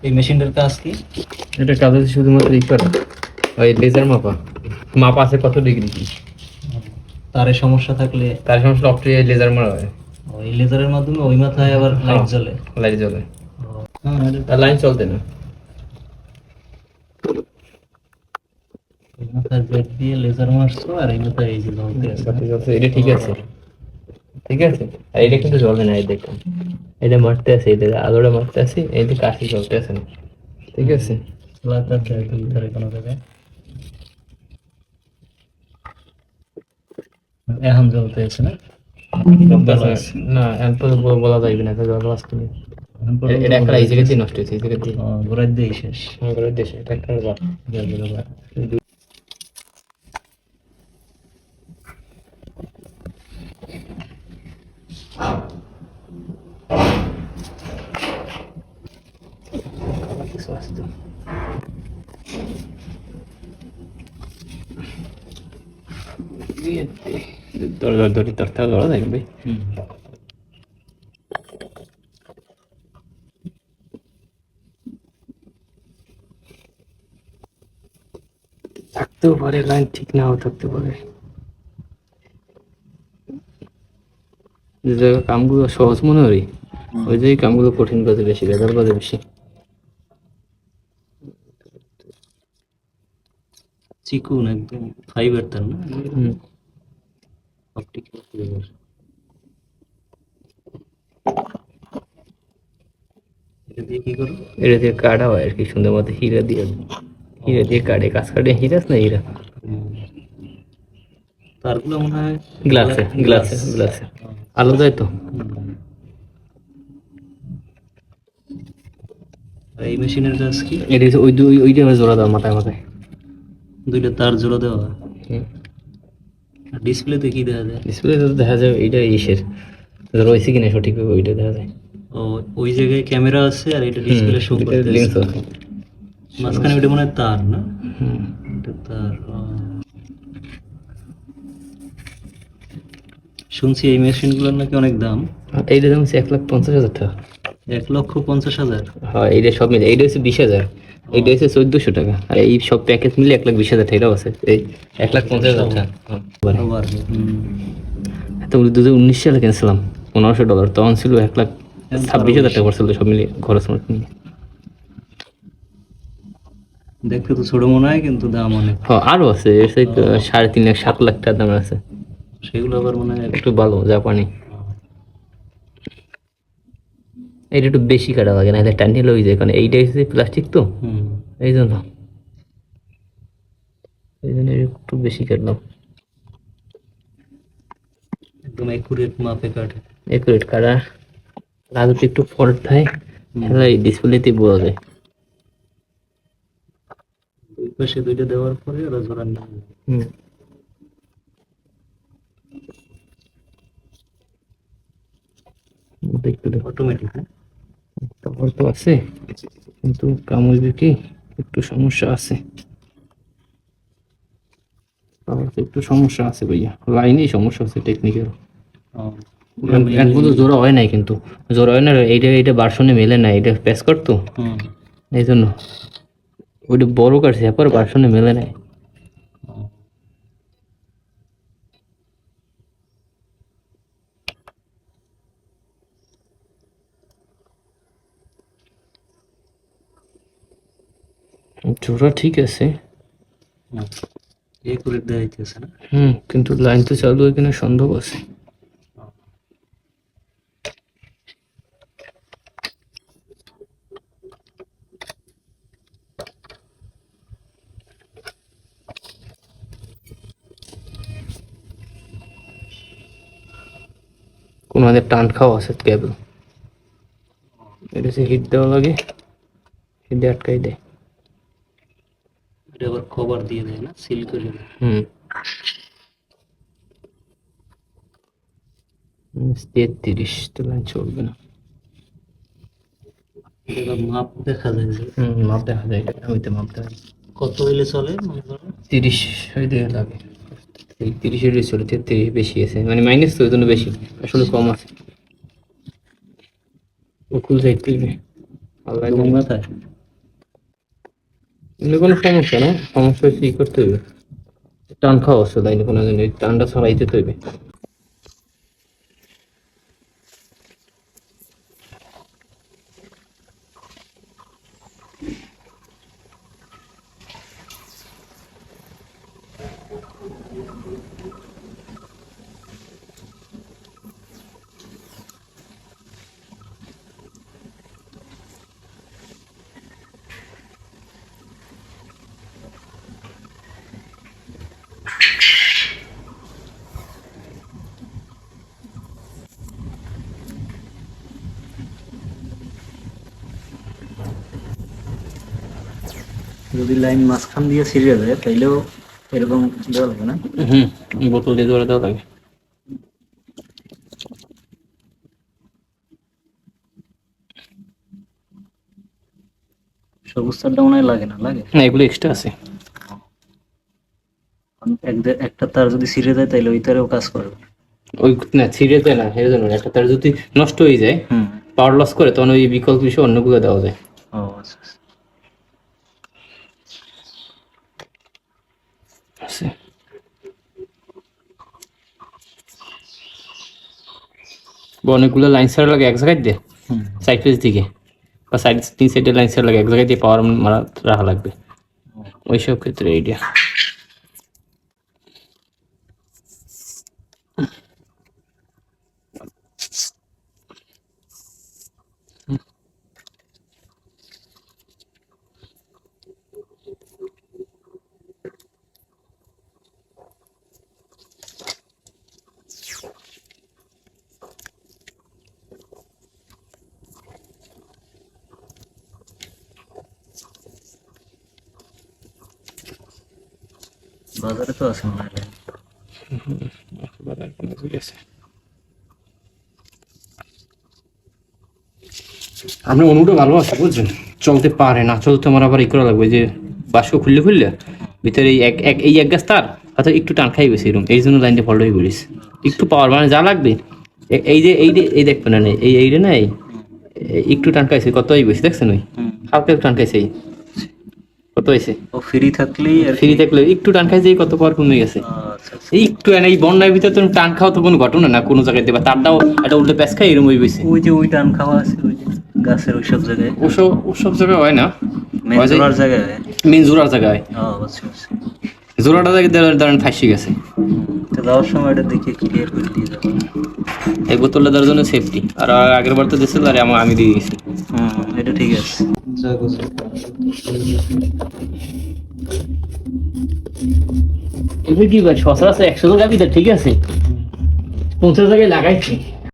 এই মেশিনটার কাজ কি? এটা কাজ হচ্ছে শুধুমাত্র ই করা, ওই লেজার মাপা আছে কত ডিগ্রি কি। তারের সমস্যা থাকলে তার সমস্যা অপটিক লেজার মারা হয়, ওই লেজারের মাধ্যমে ওই মাথায় আবার লাইট জ্বলে। লাইট জ্বলে, হ্যাঁ, তার লাইন চলতে না। ওই মাথায় ব্লেড দিয়ে লেজার মারছো আর এই মাথায় এই যে জ্বলতে আছে। এটা ঠিক আছে, ঠিক আছে। আর এটা কিন্তু জ্বলে না, এই দেখুন এটা মারতে আছে, এটা আলোটা মারতে আছে, এই যে কাশি জ্বলতে আছে না, ঠিক আছে। লাগাতে হয় ভিতরে কোনো জায়গায়। এখন জ্বলতে আছে না? না এখন বলা যাইবে না, জল আসতে নেই। এটা একটা এই জায়গাতেই নষ্ট হয়েছে, এই জায়গাতেই ঘোরার দিয়ে শেষ। আমাদের দেশে এটা একটা ব্যাপার। দড়ি ধরতে হবে, ধরা দেখবে। থাকতেও পারে লাইন, ঠিক নাও থাকতে পারে। যে জায়গায় কামগুলো সহজ মনে হয় ওই জায়গায় কামগুলো কঠিন কাজে বেশি, বেদার কাজে বেশি। চিকুন একদম ফাইবার তার না? Optical fibre. এটা দিয়ে কি করো? এটা দিয়ে কাটা হয় আর কি, সুন্দর মতো হীরা দিয়ে কাটে, কাজ কাটে হীরা আছে না, হীরা। তারগুলো মনে হয় গ্লাসে আলো দেয় তো। আর এই মেশিনের কাজ কি? এটা হচ্ছে ওইটা জোড়া দেওয়া মাথায় মাথায়, দুইটা তার জোড়া দেওয়া। আর ডিসপ্লেতে কি দেখা যায়? ডিসপ্লে দেখা যায় এইটা ইসের রয়েছে কিনা সঠিকভাবে, ওইটা দেখা যায়। ও, ওই জায়গায় ক্যামেরা আছে আর এটা ডিসপ্লে শো করতেছে। লেন্স আছে মাঝখানে ওটা মনে হয় তার না? এটা তার। শুনছি এই মেশিনগুলোর নাকি অনেক দাম। এইটা দাম হচ্ছে 1,50,000 টাকা। 1,50,000? হ্যাঁ, এইটা সব মিলে এইটা হচ্ছে 20,000, এইটা হচ্ছে 1,400 টাকা, আর এই সব প্যাকেজ মিলে 1,20,000 টাকা। এটাও আছে এই 1,50,000 টাকা। তো 2019 সালে কিনছিলাম $1,500, তখন ছিল 1,26,000 টাকা পড়ছিল সব মিলিয়ে খরচ নিয়ে। দেখতে তো ছোট মনে হয় কিন্তু দাম অনেক। হ্যাঁ, আরো আছে, এর সাথে 3.5 লাখ 7 লাখ টাকা দাম আছে। সেগুলো আবার মনে হয় একটু ভালো জাপানি। এটা একটু বেশি কাটা লাগে না, এটা টানি লই যায়, কারণ এইটা হচ্ছে প্লাস্টিক তো, এই জন্য একটু বেশি কাটলাম। একদম একুরেট মাপে কাটে। একুরেট কাটা, আর যদি একটু ফল্ট থাকে তাহলে এই ডিসপ্লেতে বোঝা যায়। দুই পাশে দুইটা দেওয়ার পরে ওরা জোড়া নিয়ে অটোমেটিক। তারপর তো আছে, কিন্তু কামড়বে কি একটু সমস্যা আছে, একটু সমস্যা আছে ভাইয়া, লাইনেই সমস্যা আছে টেকনিক্যাল। জোড়া হয় নাই, কিন্তু জোড়া হয় না, এইটা ভার্সনে মেলে না, এটা প্যাচ করতো এই জন্য ওইটা বড় কাটছে, এরপর ভার্সনে মেলে নাই। জোড়া ঠিক আছে, একুরেট দেওয়া হইতেছে না। কিন্তু লাইন তো চালু এখানে সন্দেহ আছে। কোন আমাদের টান খাওয়া আছে কেবল, এটা হচ্ছে হিট দেওয়া লাগে, হিট দিয়ে আটকাই দেয়। এটা আবার কভার দিয়ে দেয় না, সিল করে দেয়। 33 তো লাইন চলবে না। এটা মাপ দেখা যায় যে মাপ দেখা যায়, ওইতে মাপ দেখা যায় কত হইলে চলে। 30 হইতে লাগে, 30 চলে, 33 বেশি আছে, মানে মাইনাস তো ওই জন্য বেশি, আসলে কম আছে। ও খুলছে 31 মাথায় এমনি কোনো সমস্যা না, সমস্যা হচ্ছে ই করতে হবে, টান খাওয়া হচ্ছে তাই না, কোনো দিন এই টানটা ছড়াইতে হইবে। যদি লাইন মাঝখান দিয়ে ছিঁড়ে যায় তাইলেও এরকম দেওয়া লাগবে না? বোতল দিয়ে ধরে দেওয়া লাগে। সবুজ তারটা মনে হয় লাগে না, লাগে? না, এগুলো এক্সট্রা আছে। একটা তার যদি ছিঁড়ে যায় তাইলে ওই তারেও কাজ করবে? ওই না, ছিঁড়ে যায় না, এর জন্য একটা তার যদি নষ্ট হয়ে যায়, হুম। পাওয়ার লস করে, তখন ওই বিকল্প হিসেবে অন্যগুলো দেওয়া যায়। ও আচ্ছা আচ্ছা। আছে। অনেকগুলো লাইন সার লাগে এক জায়গায় দিয়ে, হুম। সাইড পেজ দিকে বা সাইড, তিন সাইডের লাইন সার লাগে এক জায়গায় দিয়ে, পাওয়ার মারা রাখা লাগবে ওইসব ক্ষেত্রে এইটা। বাজারে তো আছে মনে হয় লাইন। আমরা অনুটা ভালো আছে বুঝছেন, চলতে পারে না, চলতে আমার আবার ই করা লাগবে, যে বাস্ক খুললে খুললে ভিতরে এই এক গাছ তার হয়তো একটু টান খাই গেছে এরকম, এই জন্য লাইনটা ফল্ট হয়ে পড়িস। একটু পাওয়ার মানে যা লাগবে, এই দেখবেন না, এই রে না, একটু টান খাইছে, কত হয়ে গেছে দেখছেন, ওই হালকা একটু টান খাইছে, কত হয়েছে, ও ফ্রি থাকলেই আর ফ্রি থাকলে একটু টান খাইছে, কত পাওয়ার কমে গেছে। আচ্ছা আচ্ছা। এই একটু এই বন্যার ভিতরে তো টান খাওয়া তো কোনো ঘটনা না কোনো জায়গায় দেবা, তারটাও একটা উল্টে প্যাঁচ খাই এরকম হয়ে গেছে। ওই যে ওই টান খাওয়া আছে ওই যে গাছের ওইসব জায়গায়, ওসব জায়গায় হয় না, মেন জোড়ার জায়গায়? মেন জোড়ার জায়গায়, ও আচ্ছা আচ্ছা। জোড়াটা জায়গায় ধরেন ফাঁসি গেছে। তো যাওয়ার সময় এটা দেখে ক্লিয়ার করে দিয়ে যাবো। এই বোতলটা দেওয়ার জন্য সেফটি, আর আগের বার তো দিয়েছিল, আর আমি দিয়ে গেছি। এটা ঠিক আছে। কি সচরাচর 100 টাকা ভিতরে ঠিক আছে, 50 জায়গায় লাগাইছি।